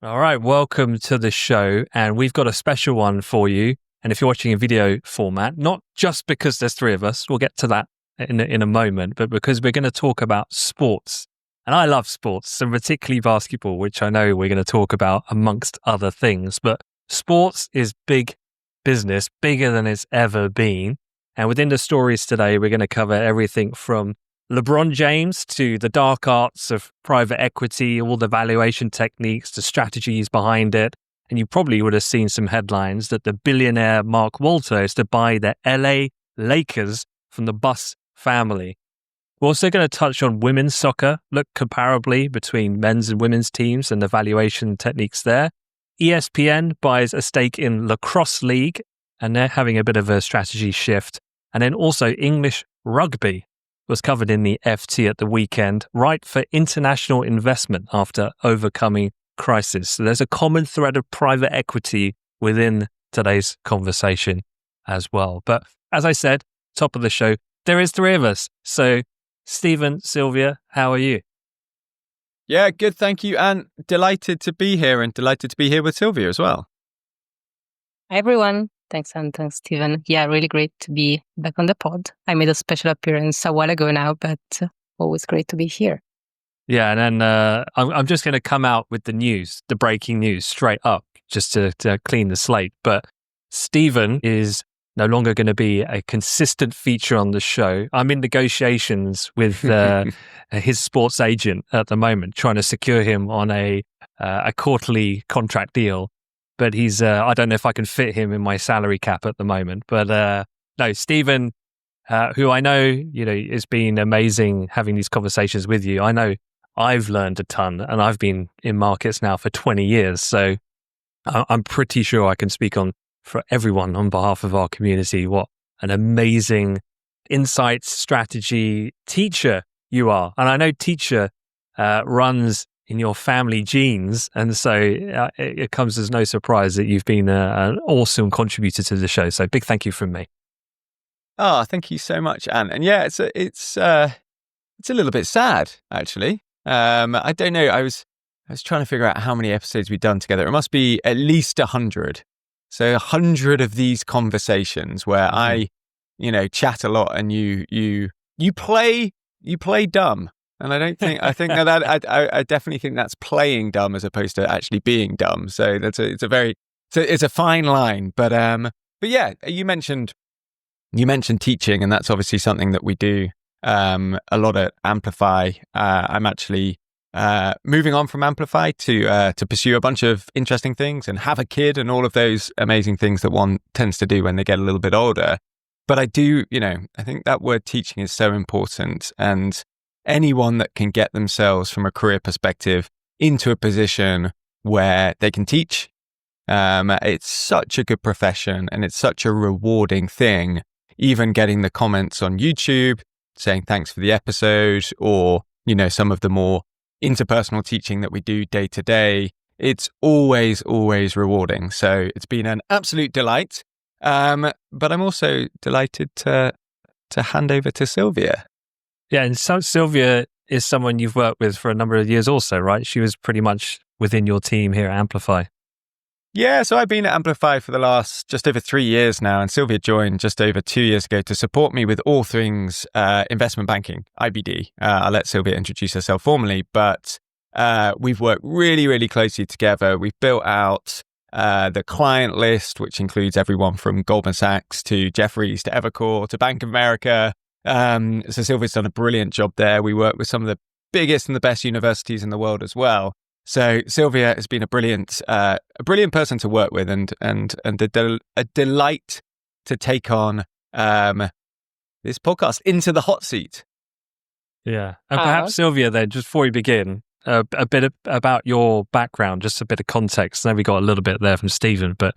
All right, welcome to the show. And we've got a special one for you. And if you're watching a video format, not just because there's three of us, we'll get to that in a moment, but because we're going to talk about sports. And I love sports, and particularly basketball, which I know we're going to talk about amongst other things. But sports is big business, bigger than it's ever been. And within the stories today, we're going to cover everything from LeBron James to the dark arts of private equity, all the valuation techniques, the strategies behind it. And you probably would have seen some headlines that the billionaire Mark Walter is to buy the LA Lakers from the Buss family. We're also going to touch on women's soccer, look comparably between men's and women's teams and the valuation techniques there. ESPN buys a stake in Lacrosse League, and they're having a bit of a strategy shift. And then also English rugby was covered in the FT at the weekend, ripe for international investment after overcoming crisis. So there's a common thread of private equity within today's conversation as well. But as I said, top of the show, there is three of us. So Stephen, Silvia, how are you? Yeah, good, thank you. And delighted to be here and delighted to be here with Silvia as well. Hi, everyone. Thanks, and thanks, Stephen. Yeah, really great to be back on the pod. I made a special appearance a while ago now, but always great to be here. Yeah, and then I'm just going to come out with the news, the breaking news, straight up, just to clean the slate. But Stephen is no longer going to be a consistent feature on the show. I'm in negotiations with his sports agent at the moment, trying to secure him on a quarterly contract deal. But he's, I don't know if I can fit him in my salary cap at the moment. But no, Stephen, who I know, has been amazing having these conversations with you. I know I've learned a ton, and I've been in markets now for 20 years. So I'm pretty sure I can speak for everyone on behalf of our community. What an amazing insights, strategy teacher you are. And I know teacher runs in your family genes. And so it comes as no surprise that you've been an awesome contributor to the show. So big thank you from me. Oh, thank you so much, Anne. And yeah, it's a little bit sad, actually. I don't know. I was trying to figure out how many episodes we've done together. It must be at least 100. So 100 of these conversations where I, chat a lot and you play dumb. And I definitely think that's playing dumb as opposed to actually being dumb. So it's a fine line. But yeah, you mentioned teaching, and that's obviously something that we do a lot at Amplify. I'm actually moving on from Amplify to pursue a bunch of interesting things and have a kid and all of those amazing things that one tends to do when they get a little bit older. But I do, I think that word teaching is so important, and anyone that can get themselves from a career perspective into a position where they can teach, it's such a good profession and it's such a rewarding thing. Even getting the comments on YouTube saying thanks for the episode, or, some of the more interpersonal teaching that we do day to day, it's always, always rewarding. So it's been an absolute delight. But I'm also delighted to hand over to Silvia. Yeah, and so Silvia is someone you've worked with for a number of years also, right? She was pretty much within your team here at Amplify. Yeah, so I've been at Amplify for the last just over 3 years now, and Silvia joined just over 2 years ago to support me with all things investment banking, IBD. I'll let Silvia introduce herself formally, but we've worked really, really closely together. We've built out the client list, which includes everyone from Goldman Sachs to Jefferies to Evercore to Bank of America. So Silvia's done a brilliant job there. We work with some of the biggest and the best universities in the world as well. So Silvia has been a brilliant person to work with, and a delight to take on this podcast into the hot seat. Yeah, and perhaps Silvia, then, just before we begin, a bit about your background, just a bit of context. I know we got a little bit there from Stephen, but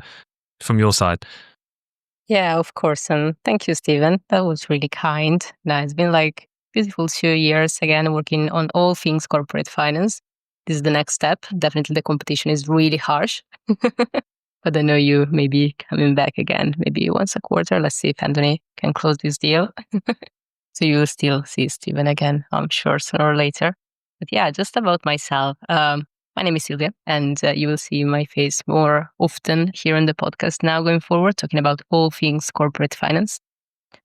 from your side. Yeah, of course. And thank you, Stephen. That was really kind. Now, it's been like beautiful 2 years again, working on all things corporate finance. This is the next step. Definitely the competition is really harsh. But I know you may be coming back again, maybe once a quarter. Let's see if Anthony can close this deal. So you will still see Stephen again, I'm sure, sooner or later. But yeah, just about myself. I'm my name is Silvia, and you will see my face more often here on the podcast now going forward, talking about all things corporate finance.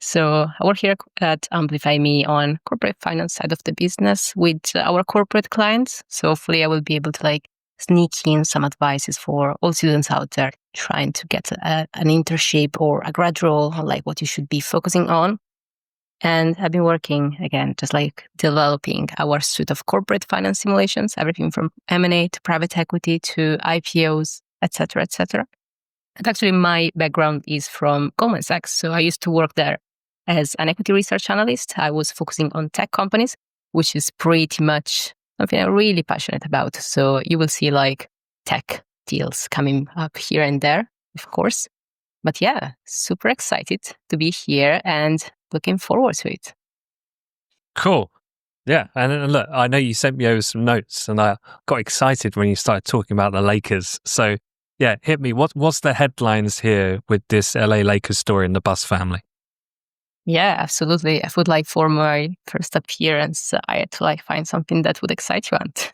So I work here at AmplifyME on corporate finance side of the business with our corporate clients. So hopefully I will be able to sneak in some advices for all students out there trying to get an internship or a grad role on what you should be focusing on. And I've been working, again, just developing our suite of corporate finance simulations, everything from M&A to private equity to IPOs, etc., etc. And actually, my background is from Goldman Sachs. So I used to work there as an equity research analyst. I was focusing on tech companies, which is pretty much something I'm really passionate about. So you will see tech deals coming up here and there, of course. But yeah, super excited to be here and looking forward to it. Cool. Yeah. And look, I know you sent me over some notes and I got excited when you started talking about the Lakers. So yeah, hit me. What's the headlines here with this LA Lakers story in the Bus family? Yeah, absolutely. I would for my first appearance, I had to find something that would excite you, Ant.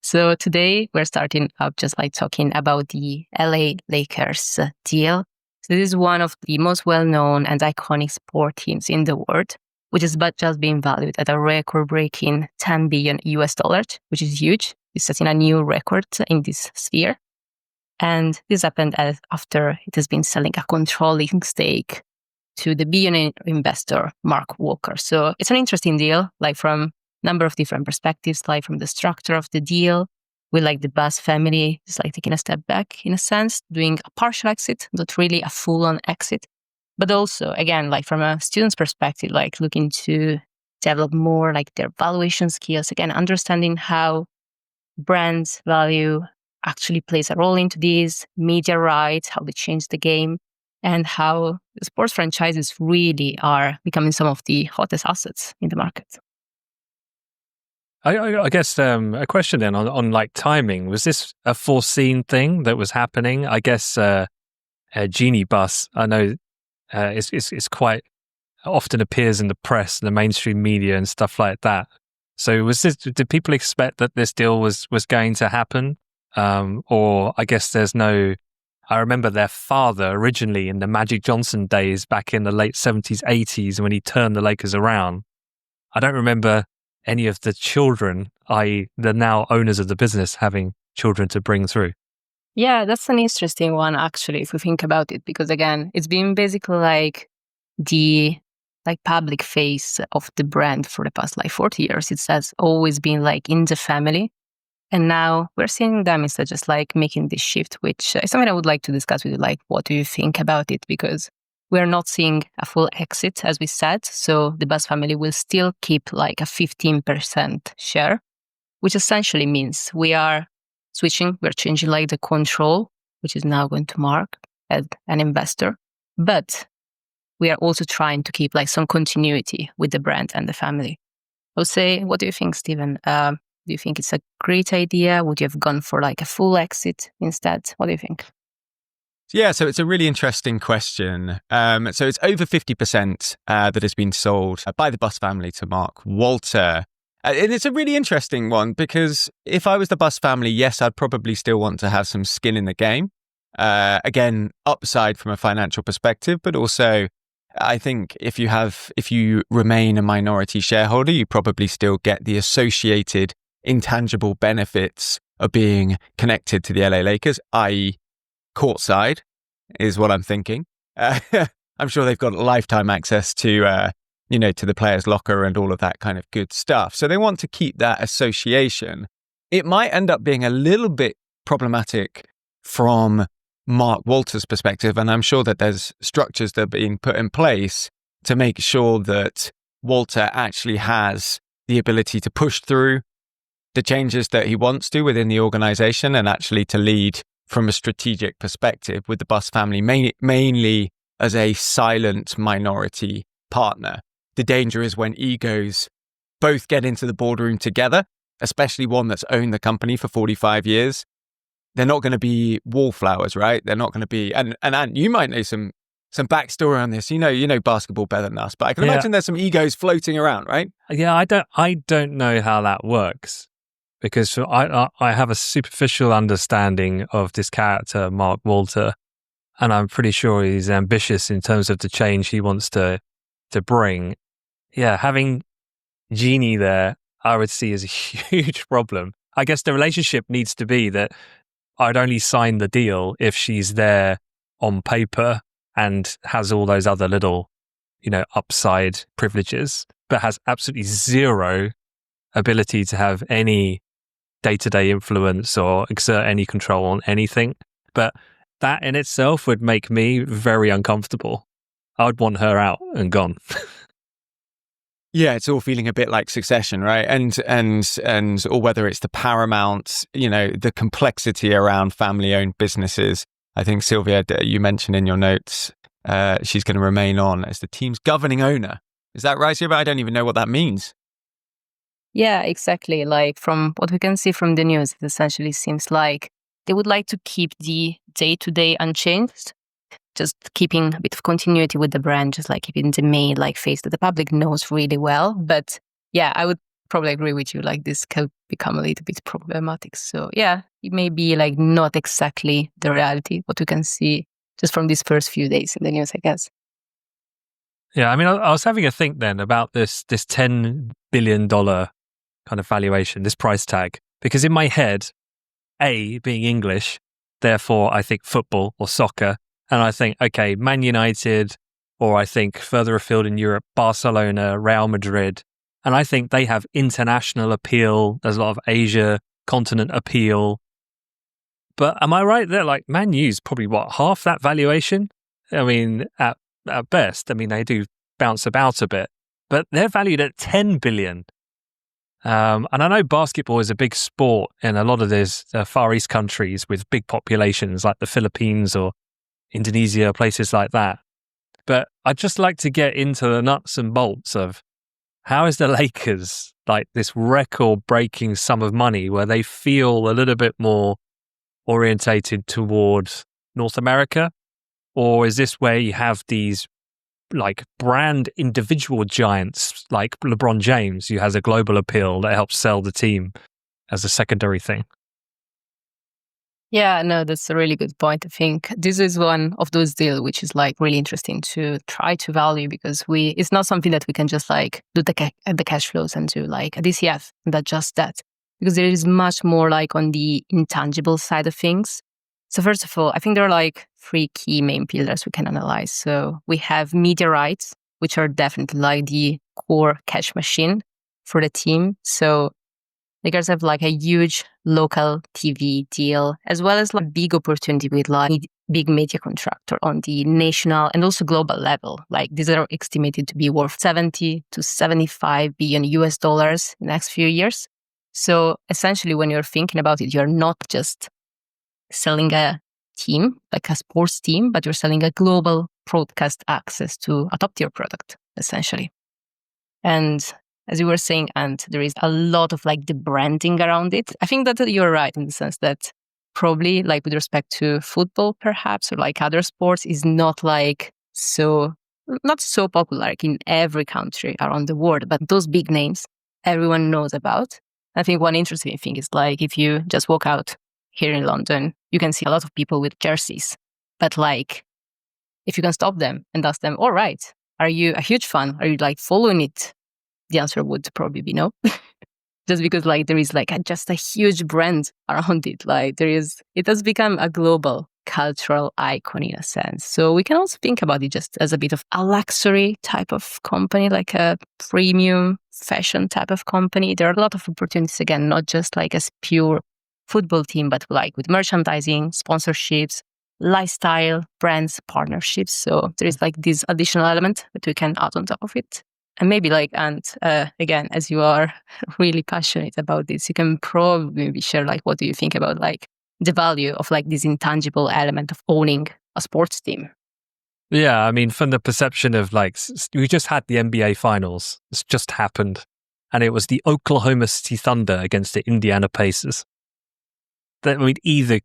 So today we're starting up just talking about the LA Lakers deal. So this is one of the most well-known and iconic sport teams in the world, which is just being valued at a record-breaking $10 billion, which is huge. It's setting a new record in this sphere. And this happened after it has been selling a controlling stake to the billionaire investor, Mark Walker. So it's an interesting deal, from a number of different perspectives, from the structure of the deal, with the Bus family just taking a step back in a sense, doing a partial exit, not really a full-on exit. But also, again, from a student's perspective, looking to develop more their valuation skills, again, understanding how brands value actually plays a role into this, media rights, how they change the game, and how the sports franchises really are becoming some of the hottest assets in the market. I guess a question then on timing. Was this a foreseen thing that was happening? I guess Genie Bus, I know it's quite often appears in the press, the mainstream media and stuff like that. So did people expect that this deal was going to happen? Or I guess I remember their father originally in the Magic Johnson days back in the late 70s, 80s when he turned the Lakers around. I don't remember any of the children, i.e. the now owners of the business, having children to bring through. Yeah, that's an interesting one, actually, if we think about it, because again, it's been basically the public face of the brand for the past 40 years. It has always been in the family. And now we're seeing them instead just making this shift, which is something I would like to discuss with you. What do you think about it? Because we're not seeing a full exit, as we said. So the Bus family will still keep a 15% share, which essentially means we are switching, we're changing the control, which is now going to Mark as an investor. But we are also trying to keep some continuity with the brand and the family. I would say, what do you think, Stephen? Do you think it's a great idea? Would you have gone for a full exit instead? What do you think? Yeah, so it's a really interesting question. So it's over 50% that has been sold by the Bus family to Mark Walter. And it's a really interesting one because if I was the Bus family, yes, I'd probably still want to have some skin in the game. Again, upside from a financial perspective, but also I think if you remain a minority shareholder, you probably still get the associated intangible benefits of being connected to the LA Lakers, i.e. courtside is what I'm thinking. I'm sure they've got lifetime access to to the players' locker and all of that kind of good stuff. So they want to keep that association. It might end up being a little bit problematic from Mark Walter's perspective, and I'm sure that there's structures that are being put in place to make sure that Walter actually has the ability to push through the changes that he wants to within the organization and actually to lead from a strategic perspective with the Bus family, mainly as a silent minority partner. The danger is when egos both get into the boardroom together, especially one that's owned the company for 45 years. They're not going to be wallflowers, right? They're not going to be, and you might know some backstory on this. You know basketball better than us, but I can imagine there's some egos floating around, right? Yeah, I don't know how that works. because I have a superficial understanding of this character, Mark Walter, and I'm pretty sure he's ambitious in terms of the change he wants to bring. Yeah, having Jeannie there, I would see as a huge problem. I guess the relationship needs to be that I'd only sign the deal if she's there on paper and has all those other little, upside privileges, but has absolutely zero ability to have any day-to-day influence or exert any control on anything. But that in itself would make me very uncomfortable. I would want her out and gone. Yeah, it's all feeling a bit like Succession, right? And or whether it's the paramount, the complexity around family-owned businesses. I think Silvia, you mentioned in your notes, she's going to remain on as the team's governing owner. Is that right, Silvia? I don't even know what that means. Yeah, exactly. Like from what we can see from the news, it essentially seems like they would like to keep the day-to-day unchanged, just keeping a bit of continuity with the brand, just like keeping the main face that the public knows really well. But yeah, I would probably agree with you. Like this could become a little bit problematic. So yeah, it may be not exactly the reality, what we can see just from these first few days in the news, I guess. Yeah, I mean, I was having a think then about this $10 billion kind of valuation, this price tag, because in my head, A, being English, therefore I think football or soccer. And I think, okay, Man United, or I think further afield in Europe, Barcelona, Real Madrid. And I think they have international appeal. There's a lot of Asia continent appeal. But am I right that Man U's probably half that valuation? I mean, at best, they do bounce about a bit, but they're valued at 10 billion. And I know basketball is a big sport in a lot of these Far East countries with big populations like the Philippines or Indonesia, places like that. But I'd just like to get into the nuts and bolts of how is the Lakers this record-breaking sum of money where they feel a little bit more orientated towards North America? Or is this where you have these brand individual giants like LeBron James, who has a global appeal that helps sell the team as a secondary thing? Yeah, no, that's a really good point. I think this is one of those deals which is really interesting to try to value, because it's not something that we can just do the cash flows and do a DCF and adjust that, because there is much more on the intangible side of things. So first of all, I think there are three key main pillars we can analyze. So we have media rights, which are definitely the core cash machine for the team. So Lakers have a huge local TV deal, as well as big opportunity with big media contractor on the national and also global level. These are estimated to be worth 70 to 75 billion US dollars in the next few years. So essentially, when you're thinking about it, you're not just selling a team, a sports team, but you're selling a global broadcast access to a top tier product, essentially. And as you were saying, and there is a lot of the branding around it. I think that you're right in the sense that probably with respect to football, perhaps, or other sports, is not so popular in every country around the world. But those big names everyone knows about. I think one interesting thing is if you just walk out here in London, you can see a lot of people with jerseys. But if you can stop them and ask them, all right, are you a huge fan? Are you following it? The answer would probably be no. Just because there is just a huge brand around it. It has become a global cultural icon in a sense. So we can also think about it just as a bit of a luxury type of company, a premium fashion type of company. There are a lot of opportunities, again, not just as pure football team, but with merchandising, sponsorships, lifestyle, brands, partnerships. So there is this additional element that we can add on top of it. And maybe again, as you are really passionate about this, you can probably maybe share what do you think about the value of this intangible element of owning a sports team? Yeah, from the perception of we just had the NBA finals. It's just happened. And it was the Oklahoma City Thunder against the Indiana Pacers. That either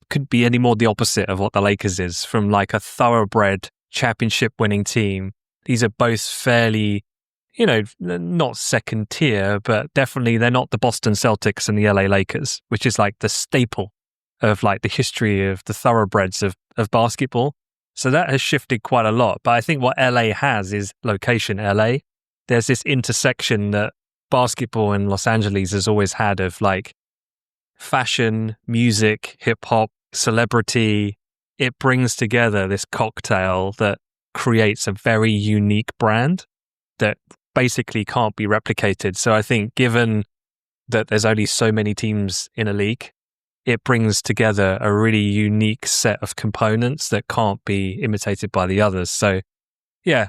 could be any more the opposite of what the Lakers is, from a thoroughbred championship winning team. These are both fairly not second tier, but definitely they're not the Boston Celtics and the LA Lakers, which is like the staple of like the history of the thoroughbreds of basketball. So that has shifted quite a lot. But I think what LA has is location LA. There's this intersection that basketball in Los Angeles has always had of like fashion, music, hip hop, celebrity. It brings together this cocktail that creates a very unique brand that basically can't be replicated. So I think given that there's only so many teams in a league, it brings together a really unique set of components that can't be imitated by the others. So yeah,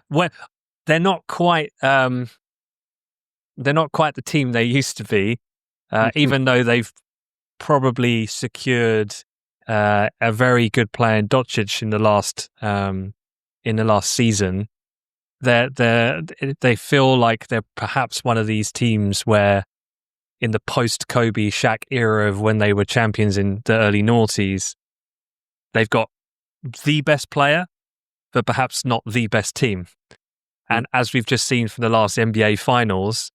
they're not quite the team they used to be, even though they've probably secured a very good player in Doncic in the last season. They feel like they're perhaps one of these teams where in the post-Kobe Shaq era of when they were champions in the early noughties, they've got the best player, but perhaps not the best team. And as we've just seen from the last NBA finals,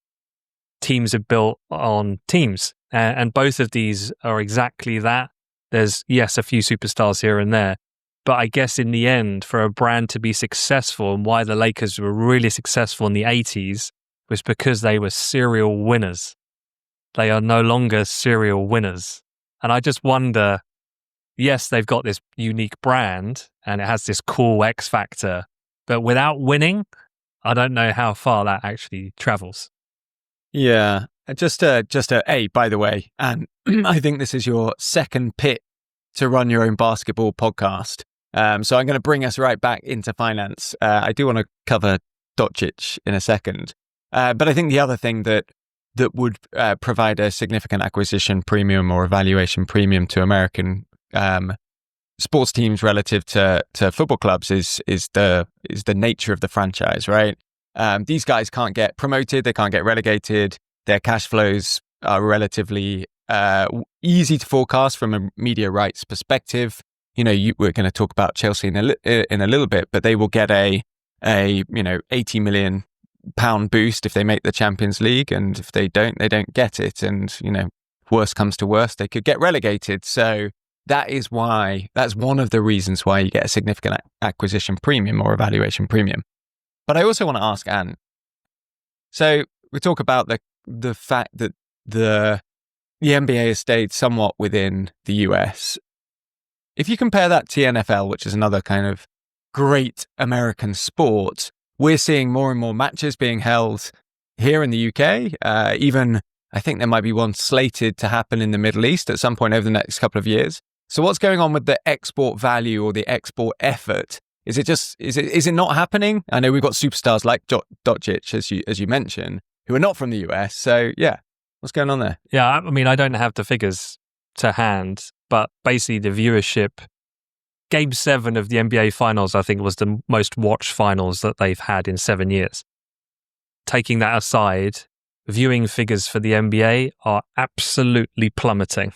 teams are built on teams. And both of these are exactly that. There's, yes, a few superstars here and there. But I guess in the end, for a brand to be successful, and why the Lakers were really successful in the 80s was because they were serial winners. They are no longer serial winners. And I just wonder, yes, they've got this unique brand and it has this cool X factor, but without winning, I don't know how far that actually travels. Yeah. Just by the way, and I think this is your second pit to run your own basketball podcast. So I'm going to bring us right back into finance. I do want to cover Doncic in a second. But I think the other thing that would provide a significant acquisition premium or a valuation premium to American sports teams relative to football clubs is the nature of the franchise, right? These guys can't get promoted, they can't get relegated. Their cash flows are relatively easy to forecast from a media rights perspective. We're going to talk about Chelsea in a little bit, but they will get a £80 million boost if they make the Champions League, and if they don't get it. And worst comes to worst, they could get relegated. So that's one of the reasons why you get a significant acquisition premium or a valuation premium. But I also want to ask Anne. So we talk about the fact that the NBA has stayed somewhat within the US. If you compare that to the NFL, which is another kind of great American sport, we're seeing more and more matches being held here in the UK. Even I think there might be one slated to happen in the Middle East at some point over the next couple of years. So what's going on with the export value or the export effort? Is it not happening? I know we've got superstars like Doncic, as you mentioned, who are not from the US. So yeah, what's going on there? Yeah, I mean, I don't have the figures to hand, but basically the viewership, Game 7 of the NBA Finals, I think was the most watched finals that they've had in 7 years. Taking that aside, viewing figures for the NBA are absolutely plummeting.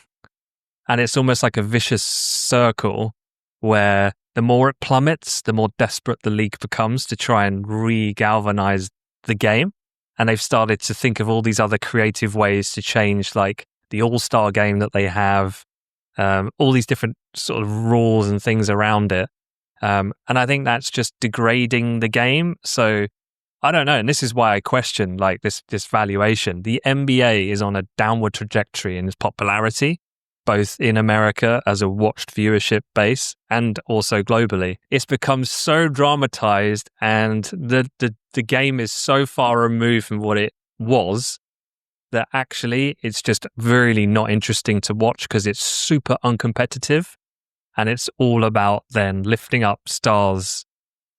And it's almost like a vicious circle where the more it plummets, the more desperate the league becomes to try and re-galvanize the game. And they've started to think of all these other creative ways to change, like the All-Star game that they have, all these different sort of rules and things around it. And I think that's just degrading the game. So I don't know. And this is why I question like this valuation. The NBA is on a downward trajectory in its popularity, both in America as a watched viewership base and also globally. It's become so dramatized, and the game is so far removed from what it was that actually it's just really not interesting to watch because it's super uncompetitive, and it's all about then lifting up stars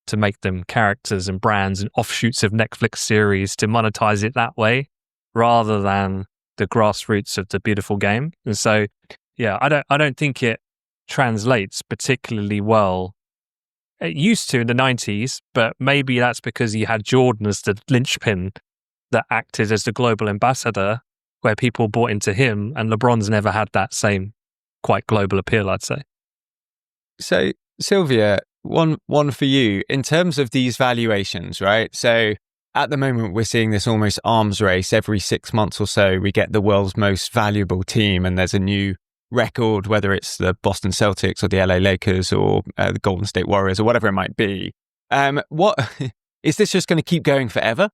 to make them characters and brands and offshoots of Netflix series to monetize it that way rather than the grassroots of the beautiful game. And so, yeah, I don't think it translates particularly well. It used to in the 90s, but maybe that's because you had Jordan as the linchpin that acted as the global ambassador, where people bought into him, and LeBron's never had that same quite global appeal, I'd say. So, Silvia, one for you in terms of these valuations, right? So at the moment, we're seeing this almost arms race. Every 6 months or so, we get the world's most valuable team, and there's a new record, whether it's the Boston Celtics or the LA Lakers or the Golden State Warriors or whatever it might be. What is this just going to keep going forever?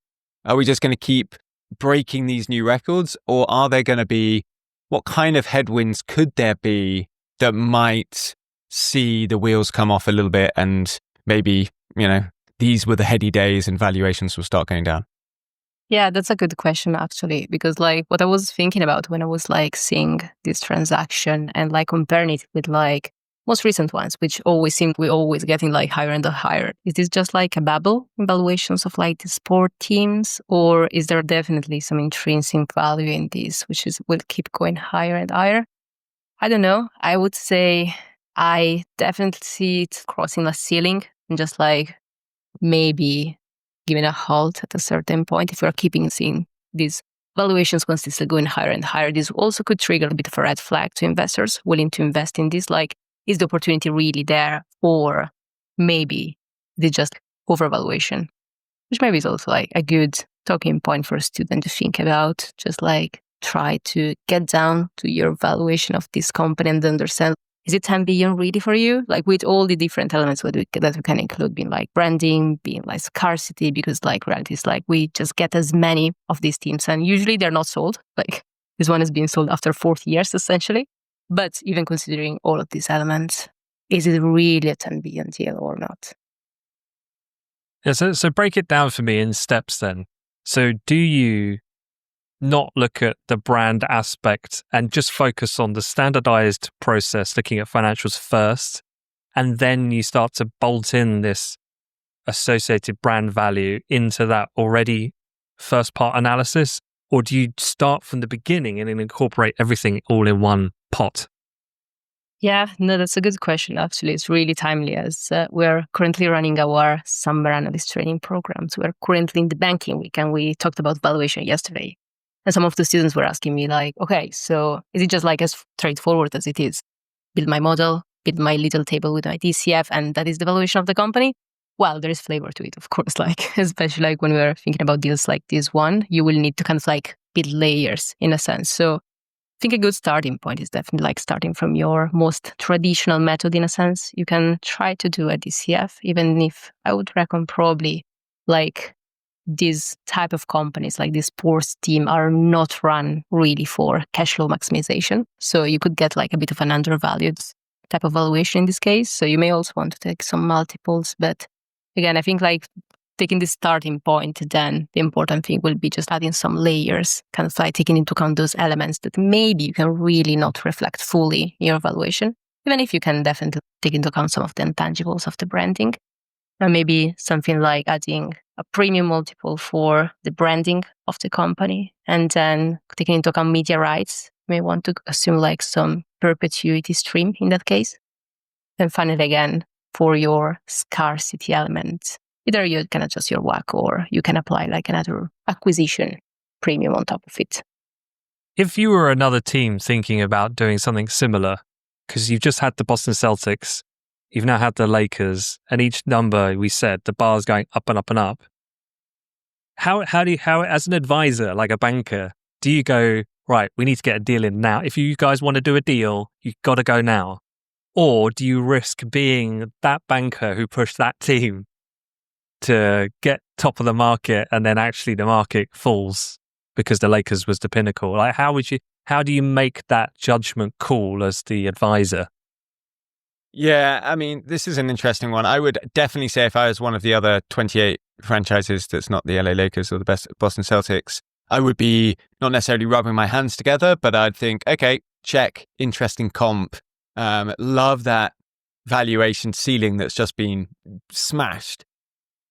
Are we just going to keep breaking these new records, or are there going to be, what kind of headwinds could there be that might see the wheels come off a little bit and maybe, these were the heady days and valuations will start going down? Yeah, that's a good question, actually, because what I was thinking about when I was seeing this transaction and comparing it with most recent ones, which always seem we're always getting higher and higher. Is this just a bubble in valuations of the sport teams, or is there definitely some intrinsic value in this, which will keep going higher and higher? I don't know. I would say I definitely see it crossing a ceiling and just maybe giving a halt at a certain point. If we're keeping seeing these valuations consistently going higher and higher, this also could trigger a bit of a red flag to investors willing to invest in this. Is the opportunity really there, or maybe they just overvaluation? Which maybe is also a good talking point for a student to think about. Just try to get down to your valuation of this company and understand, is it 10 billion really for you? With all the different elements that we can include, being branding, being scarcity, because reality is we just get as many of these teams, and usually they're not sold. This one is being sold after 40 years, essentially. But even considering all of these elements, is it really a 10 billion deal or not? Yeah, so break it down for me in steps then. So do you not look at the brand aspect and just focus on the standardized process, looking at financials first, and then you start to bolt in this associated brand value into that already first part analysis? Or do you start from the beginning and then incorporate everything all in one pot? Yeah, no, that's a good question. Actually, it's really timely, as we're currently running our summer analyst training programs. We're currently in the banking week, and we talked about valuation yesterday. And some of the students were asking me okay, so is it just as straightforward as it is? Build my model, build my little table with my DCF, and that is the valuation of the company? Well, there is flavor to it, of course, especially when we're thinking about deals like this one, you will need to kind of build layers in a sense. So I think a good starting point is definitely starting from your most traditional method in a sense. You can try to do a DCF, even if I would recommend probably these type of companies, this sports team, are not run really for cash flow maximization. So you could get a bit of an undervalued type of valuation in this case. So you may also want to take some multiples. But again, I think taking this starting point, then the important thing will be just adding some layers, kind of taking into account those elements that maybe you can really not reflect fully in your valuation, even if you can definitely take into account some of the intangibles of the branding. And maybe something like adding a premium multiple for the branding of the company, and then taking into account media rights. You may want to assume some perpetuity stream in that case. And finally, again, for your scarcity element, either you can adjust your WACC or you can apply another acquisition premium on top of it. If you were another team thinking about doing something similar, because you've just had the Boston Celtics, you've now had the Lakers, and each number we said, the bar's going up and up and up. How as an advisor, like a banker, do you go, right, we need to get a deal in now? If you guys want to do a deal, you've got to go now. Or do you risk being that banker who pushed that team to get top of the market and then actually the market falls because the Lakers was the pinnacle? How do you make that judgment call as the advisor? Yeah, I mean, this is an interesting one. I would definitely say if I was one of the other 28 franchises that's not the LA Lakers or the best Boston Celtics, I would be not necessarily rubbing my hands together, but I'd think, okay, check, interesting comp. Love that valuation ceiling that's just been smashed.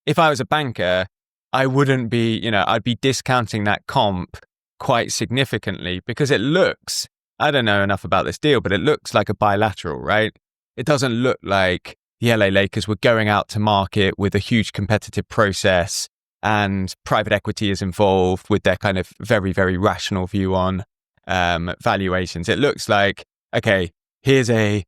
If I was a banker, I wouldn't be, I'd be discounting that comp quite significantly because it looks, I don't know enough about this deal, but it looks like a bilateral, right? It doesn't look like the LA Lakers were going out to market with a huge competitive process and private equity is involved with their kind of very, very rational view on valuations. It looks like, okay, here's a,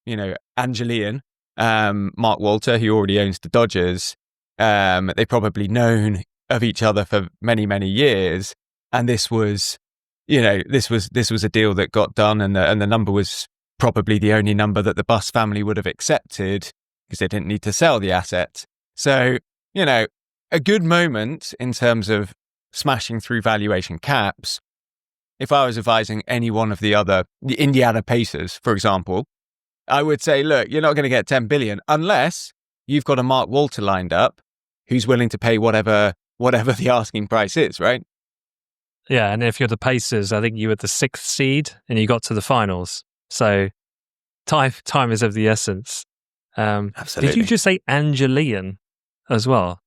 Angelian, Mark Walter, who already owns the Dodgers. They've probably known of each other for many, many years. And this was, this was a deal that got done, and the number was probably the only number that the Bus family would have accepted because they didn't need to sell the asset. So, a good moment in terms of smashing through valuation caps. If I was advising any one of the Indiana Pacers, for example, I would say, look, you're not going to get 10 billion unless you've got a Mark Walter lined up who's willing to pay whatever the asking price is, right? Yeah, and if you're the Pacers, I think you were the 6th seed and you got to the finals. So time is of the essence. Absolutely. Did you just say Angelian as well?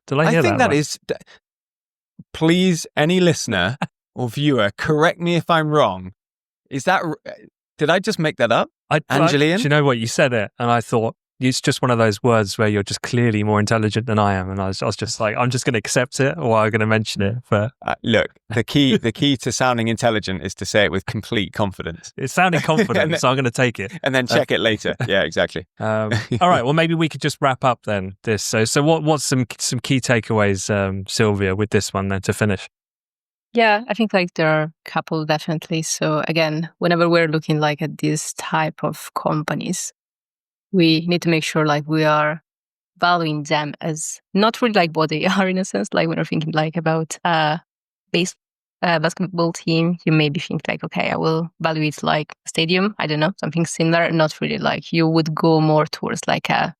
Did I hear think that that is. Please, any listener or viewer, correct me if I'm wrong. Did I just make that up? Angelian? Do you know what? You said it, and I thought it's just one of those words where you're just clearly more intelligent than I am, and I was just like, I'm just going to accept it, or I'm going to mention it. But look, the key to sounding intelligent is to say it with complete confidence. It's sounding confident, so I'm going to take it and then check it later. Yeah, exactly. All right. Well, maybe we could just wrap up then. So what's some key takeaways, Silvia, with this one then to finish? Yeah, I think there are a couple definitely. So again, whenever we're looking at this type of companies, we need to make sure we are valuing them as not really what they are in a sense. When we're thinking about basketball team, you maybe think okay, I will value it like a stadium. I don't know, something similar. Not really you would go more towards a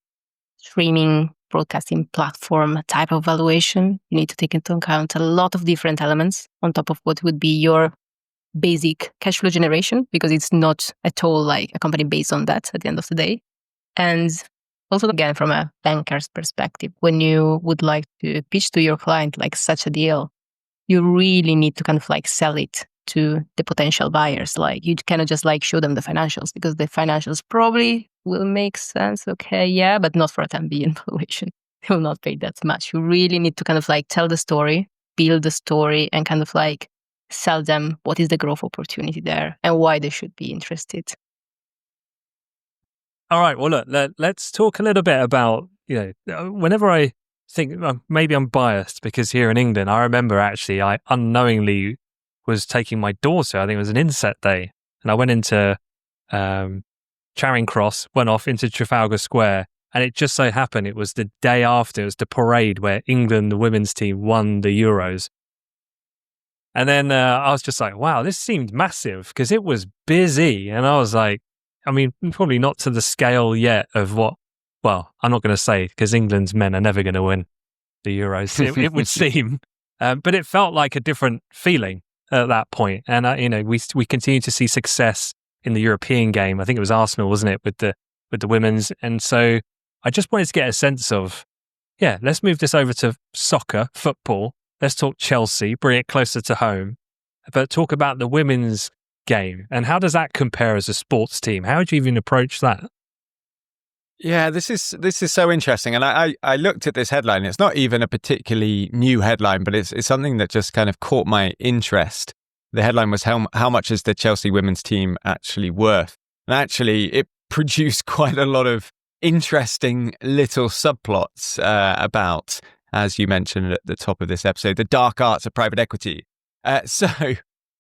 streaming broadcasting platform type of valuation. You need to take into account a lot of different elements on top of what would be your basic cash flow generation, because it's not at all a company based on that at the end of the day. And also, again, from a banker's perspective, when you would like to pitch to your client such a deal, you really need to sell it to the potential buyers. You cannot just show them the financials, because the financials probably will make sense. Okay, yeah, but not for a 10 billion valuation. They will not pay that much. You really need to tell the story, build the story, and sell them what is the growth opportunity there and why they should be interested. All right. Well, look, let's talk a little bit about, whenever I think, maybe I'm biased because here in England, I remember actually I unknowingly was taking my daughter, I think it was an inset day, and I went into Charing Cross, went off into Trafalgar Square, and it just so happened it was the day after, it was the parade where England, the women's team, won the Euros. And then I was just like, wow, this seemed massive because it was busy. And I was like, probably not to the scale yet of what, well, I'm not going to say because England's men are never going to win the Euros, it would seem. But it felt like a different feeling at that point. And, we continue to see success in the European game. I think it was Arsenal, wasn't it, with the women's. And so I just wanted to get a sense of, let's move this over to soccer, football. Let's talk Chelsea, bring it closer to home, but talk about the women's game. And how does that compare as a sports team? How would you even approach that? Yeah, this is so interesting. And I looked at this headline. It's not even a particularly new headline, but it's something that just kind of caught my interest. The headline was how much is the Chelsea women's team actually worth? And actually, it produced quite a lot of interesting little subplots about, as you mentioned at the top of this episode, the dark arts of private equity.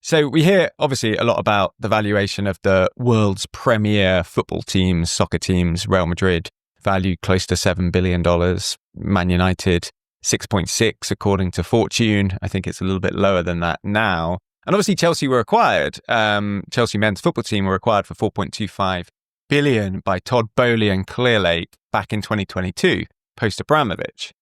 So we hear obviously a lot about the valuation of the world's premier football teams, soccer teams. Real Madrid valued close to $7 billion. Man United, 6.6 according to Fortune. I think it's a little bit lower than that now. And obviously Chelsea were acquired. Chelsea men's football team were acquired for 4.25 billion by Todd Boehly and Clearlake back in 2022, post Abramovich.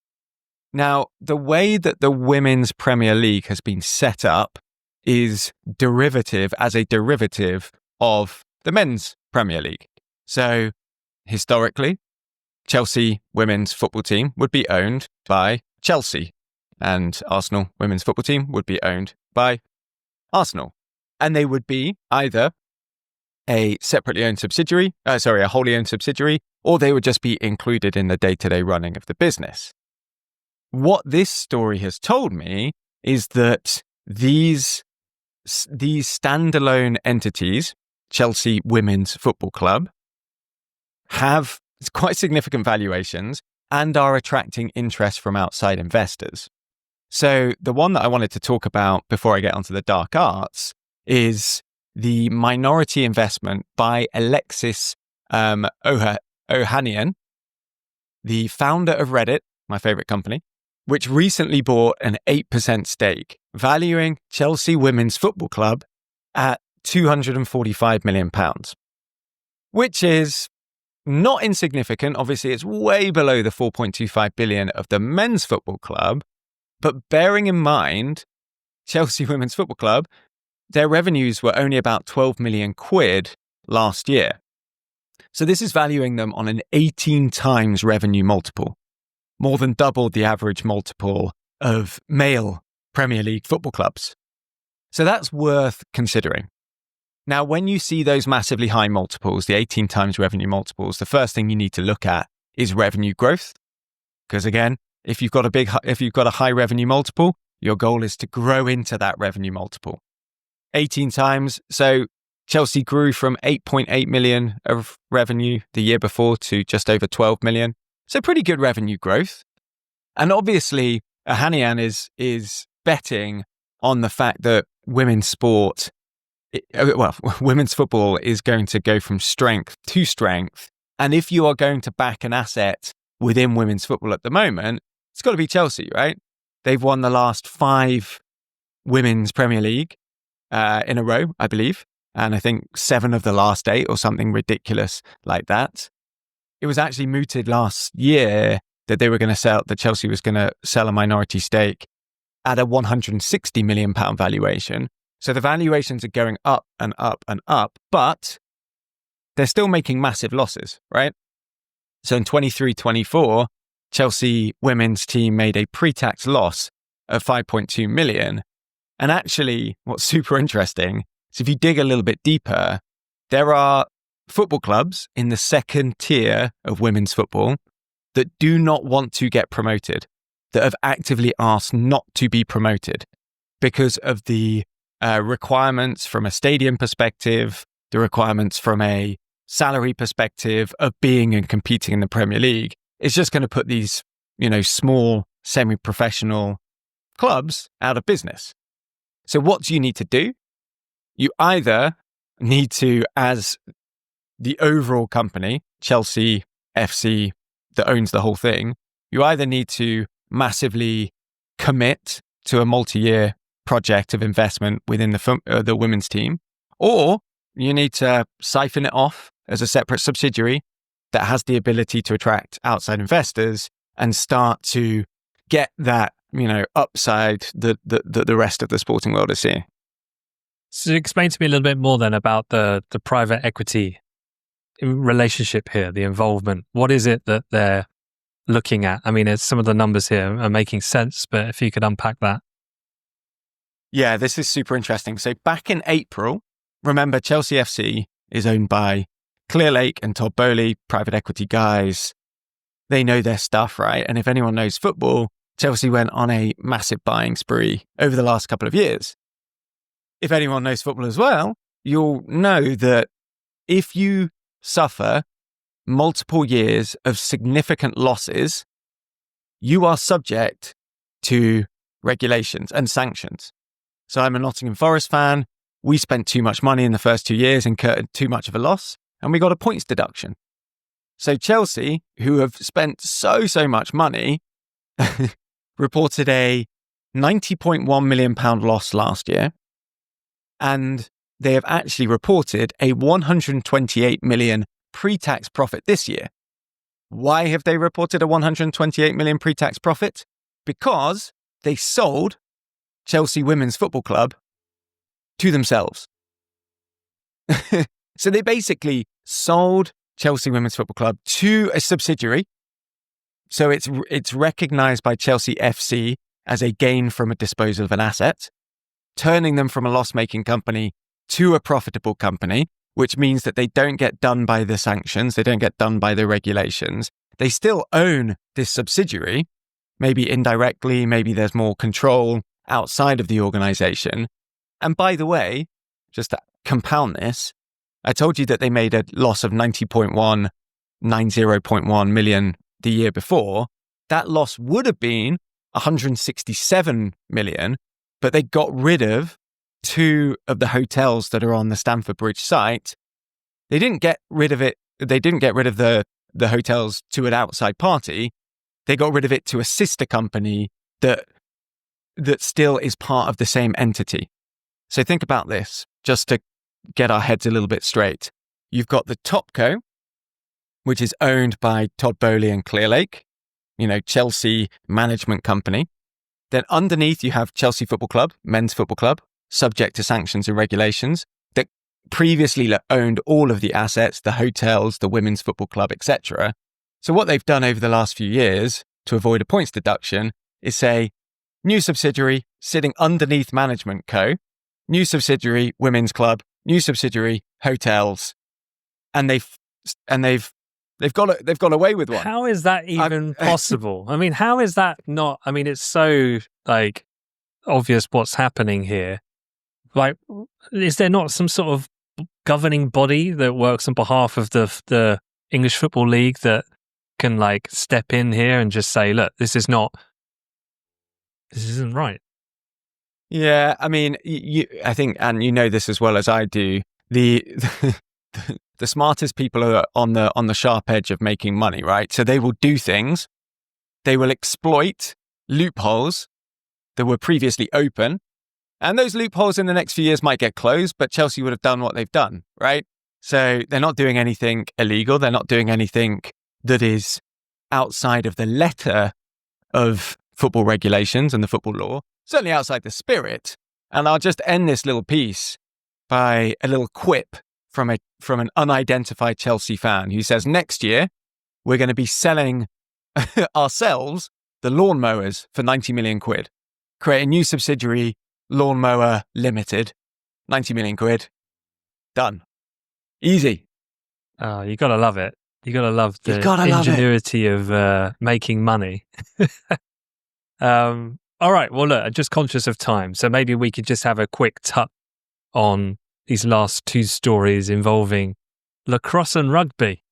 Now, the way that the Women's Premier League has been set up is as a derivative of the Men's Premier League. So, historically, Chelsea Women's Football Team would be owned by Chelsea, and Arsenal Women's Football Team would be owned by Arsenal. And they would be either a separately owned subsidiary, a wholly owned subsidiary, or they would just be included in the day-to-day running of the business. What this story has told me is that these standalone entities, Chelsea Women's Football Club, have quite significant valuations and are attracting interest from outside investors. So the one that I wanted to talk about before I get onto the dark arts is the minority investment by Alexis Ohanian, the founder of Reddit, my favorite company, which recently bought an 8% stake, valuing Chelsea Women's Football Club at £245 million, which is not insignificant. Obviously, it's way below the 4.25 billion of the men's football club. But bearing in mind, Chelsea Women's Football Club, their revenues were only about 12 million quid last year. So this is valuing them on an 18 times revenue multiple, more than double the average multiple of male Premier League football clubs. So that's worth considering. Now, when you see those massively high multiples, the 18 times revenue multiples, the first thing you need to look at is revenue growth. Because again, if you've got a high revenue multiple, your goal is to grow into that revenue multiple. 18 times. So Chelsea grew from 8.8 million of revenue the year before to just over 12 million. So pretty good revenue growth. And obviously, Ohanian is betting on the fact that women's football is going to go from strength to strength. And if you are going to back an asset within women's football at the moment, it's got to be Chelsea, right? They've won the last 5 women's Premier League in a row, I believe. And I think 7 of the last 8 or something ridiculous like that. It was actually mooted last year that Chelsea was going to sell a minority stake at a £160 million valuation. So the valuations are going up and up and up, but they're still making massive losses, right? So in 23-24, Chelsea women's team made a pre-tax loss of 5.2 million. And actually, what's super interesting is if you dig a little bit deeper, there are football clubs in the second tier of women's football that do not want to get promoted, that have actively asked not to be promoted because of the requirements from a stadium perspective, the requirements from a salary perspective of being and competing in the Premier League. It's just going to put these, small semi-professional clubs out of business. So what do you need to do? You either need to, as the overall company, Chelsea FC, that owns the whole thing, you either need to massively commit to a multi-year project of investment within the women's team, or you need to siphon it off as a separate subsidiary that has the ability to attract outside investors and start to get that, upside that the rest of the sporting world is seeing. So explain to me a little bit more then about the private equity relationship here, the involvement. What is it that they're looking at? I mean, some of the numbers here are making sense, but if you could unpack that. Yeah, this is super interesting. So back in April, remember Chelsea FC is owned by Clearlake and Todd Bowley, private equity guys. They know their stuff, right? And if anyone knows football, Chelsea went on a massive buying spree over the last couple of years. If anyone knows football as well, you'll know that if you suffer multiple years of significant losses, you are subject to regulations and sanctions. So I'm a Nottingham Forest fan. We spent too much money in the first 2 years, incurred too much of a loss, and we got a points deduction. So Chelsea, who have spent so much money, reported a £90.1 million loss last year. And they have actually reported a 128 million pre-tax profit this year. Why have they reported a 128 million pre-tax profit? Because they sold Chelsea Women's Football Club to themselves. So they basically sold Chelsea Women's Football Club to a subsidiary. So it's recognized by Chelsea FC as a gain from a disposal of an asset, turning them from a loss-making company to a profitable company, which means that they don't get done by the sanctions, they don't get done by the regulations. They still own this subsidiary, maybe indirectly, maybe there's more control outside of the organization. And by the way, just to compound this, I told you that they made a loss of 90.1 million the year before. That loss would have been 167 million, but they got rid of 2 of the hotels that are on the Stamford Bridge site. They didn't get rid of it. They didn't get rid of the hotels to an outside party. They got rid of it to a sister company that still is part of the same entity. So think about this, just to get our heads a little bit straight. You've got the Topco, which is owned by Todd Boehly and Clearlake, Chelsea management company. Then underneath you have Chelsea Football Club, men's football club, subject to sanctions and regulations, that previously owned all of the assets, the hotels, the women's football club, etc. So what they've done over the last few years to avoid a points deduction is say, new subsidiary sitting underneath management co, new subsidiary women's club, new subsidiary hotels, and they've got away with one. How is that even possible? I mean, how is that not? I mean, it's so obvious what's happening here. Is there not some sort of governing body that works on behalf of the English Football League that can step in here and just say, look, this isn't right? Yeah, I mean, I think, and you know this as well as I do, the smartest people are on the sharp edge of making money, right? So they will do things, they will exploit loopholes that were previously open, and those loopholes in the next few years might get closed, but Chelsea would have done what they've done, right? So they're not doing anything illegal, they're not doing anything that is outside of the letter of football regulations and the football law, certainly outside the spirit. And I'll just end this little piece by a little quip from an unidentified Chelsea fan who says, next year, we're going to be selling ourselves the lawnmowers for 90 million quid. Create a new subsidiary, Lawnmower Limited, 90 million quid. Done. Easy. Oh, you got to love it. You got to love the ingenuity of making money. All right. Well, look, I'm just conscious of time. So maybe we could just have a quick touch on these last 2 stories involving lacrosse and rugby.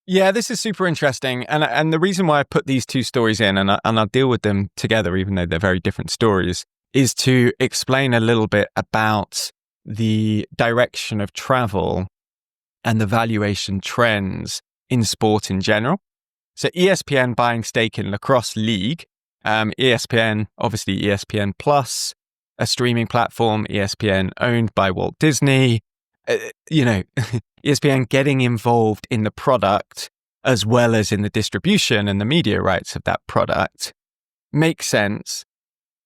Yeah, this is super interesting. And the reason why I put these 2 stories in, and I'll deal with them together, even though they're very different stories, is to explain a little bit about the direction of travel and the valuation trends in sport in general. So ESPN buying stake in Lacrosse League, ESPN, obviously ESPN Plus, a streaming platform, ESPN owned by Walt Disney, ESPN getting involved in the product as well as in the distribution and the media rights of that product makes sense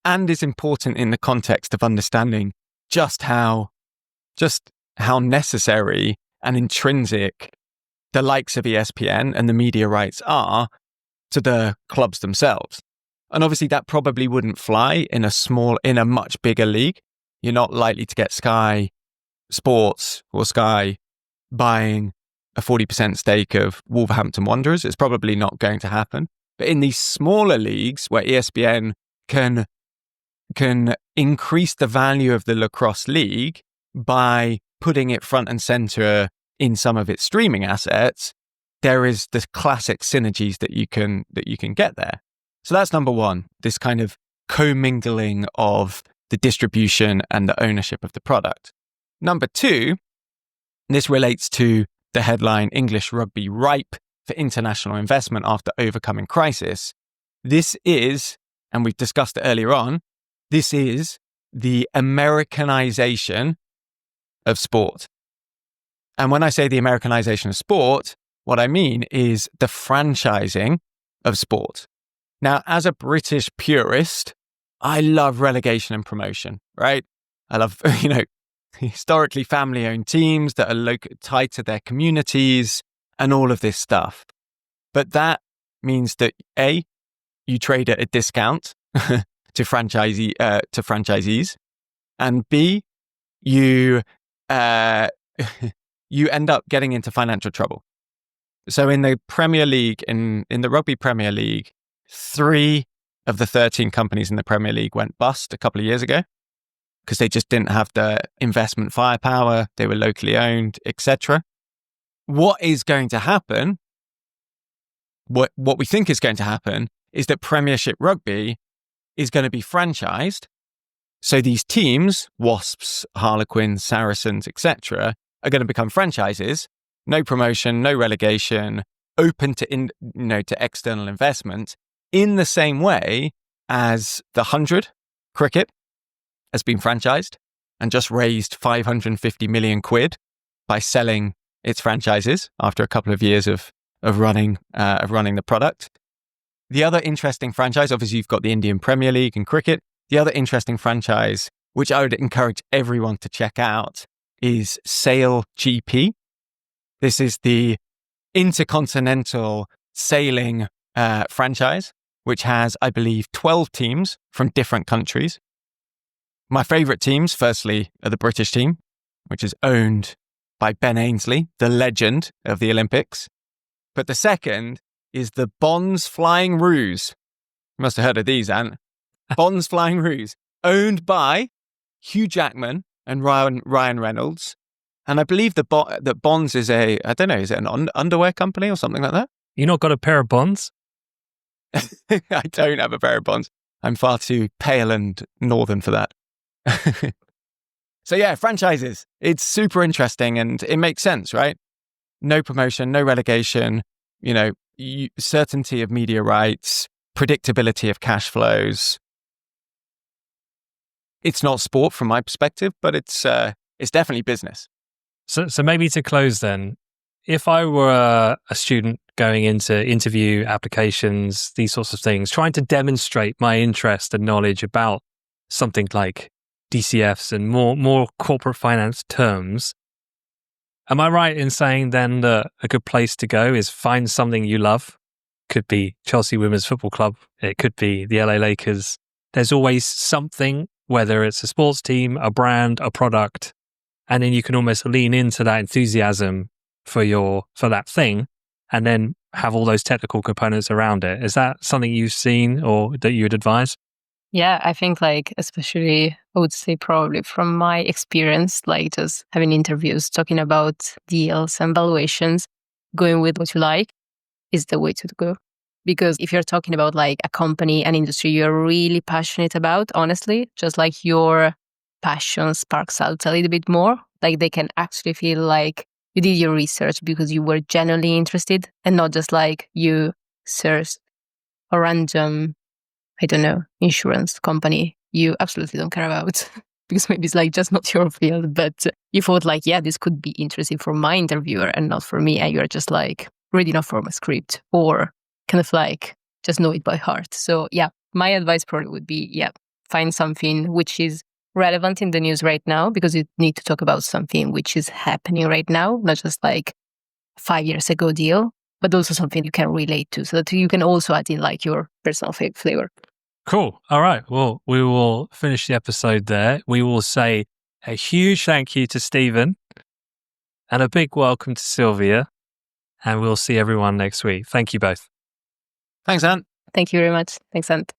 and is important in the context of understanding just how necessary and intrinsic the likes of ESPN and the media rights are to the clubs themselves. And obviously that probably wouldn't fly in a much bigger league. You're not likely to get Sky Sports or Sky buying a 40% stake of Wolverhampton Wanderers. It's probably not going to happen. But in these smaller leagues where ESPN can increase the value of the Lacrosse League by putting it front and center in some of its streaming assets, there is the classic synergies that you can get there. So that's number one, this kind of commingling of the distribution and the ownership of the product. Number two, this relates to the headline, English Rugby ripe for international investment after overcoming crisis. This is, and we've discussed it earlier on, this is the Americanization of sport. And when I say the Americanization of sport, what I mean is the franchising of sport. Now, as a British purist, I love relegation and promotion, right? I love, historically family-owned teams that are tied to their communities and all of this stuff. But that means that A, you trade at a discount to franchisees, and B, you end up getting into financial trouble. So in the Premier League, in the Rugby Premier League, 3 of the 13 companies in the Premier League went bust a couple of years ago because they just didn't have the investment firepower, they were locally owned, etc. What is going to happen, what we think is going to happen, is that Premiership Rugby is going to be franchised. So these teams, Wasps, Harlequins, Saracens, etc., are going to become franchises. No promotion, no relegation, open to to external investment, in the same way as the 100 cricket has been franchised and just raised 550 million quid by selling its franchises after a couple of years of running the product. The other interesting franchise, obviously you've got the Indian Premier League and cricket. The other interesting franchise, which I would encourage everyone to check out, is Sail GP. This is the intercontinental sailing franchise, which has, I believe, 12 teams from different countries. My favorite teams, firstly, are the British team, which is owned by Ben Ainsley, the legend of the Olympics. But the second is the Bonds Flying Roos. You must have heard of these, Ant. Bonds Flying Roos, owned by Hugh Jackman and Ryan Reynolds. And I believe that Bonds is is it an underwear company or something like that? You not got a pair of Bonds? I don't have a pair of Bonds. I'm far too pale and northern for that. So yeah, franchises. It's super interesting and it makes sense, right? No promotion, no relegation, certainty of media rights, predictability of cash flows. It's not sport from my perspective, but it's definitely business. So maybe to close then, if I were a student going into interview applications, these sorts of things, trying to demonstrate my interest and knowledge about something like DCFs and more corporate finance terms, am I right in saying then that a good place to go is find something you love? Could be Chelsea Women's Football Club. It could be the LA Lakers. There's always something, whether it's a sports team, a brand, a product, and then you can almost lean into that enthusiasm for that thing and then have all those technical components around it. Is that something you've seen or that you would advise? Yeah, I think especially I would say probably from my experience, just having interviews, talking about deals and valuations, going with what you like is the way to go. Because if you're talking about a company, an industry you're really passionate about, honestly, just your passion sparks out a little bit more. They can actually feel like you did your research because you were genuinely interested and not just you searched a random, insurance company you absolutely don't care about because maybe it's just not your field, but you thought this could be interesting for my interviewer and not for me. And you're just reading off from a script or kind of just know it by heart. So yeah, my advice probably would be, find something which is relevant in the news right now because you need to talk about something which is happening right now, not just 5 years ago deal, but also something you can relate to so that you can also add in your personal flavor. Cool. All right. Well, we will finish the episode there. We will say a huge thank you to Stephen and a big welcome to Silvia. And we'll see everyone next week. Thank you both. Thanks, Ant. Thank you very much. Thanks, Ant.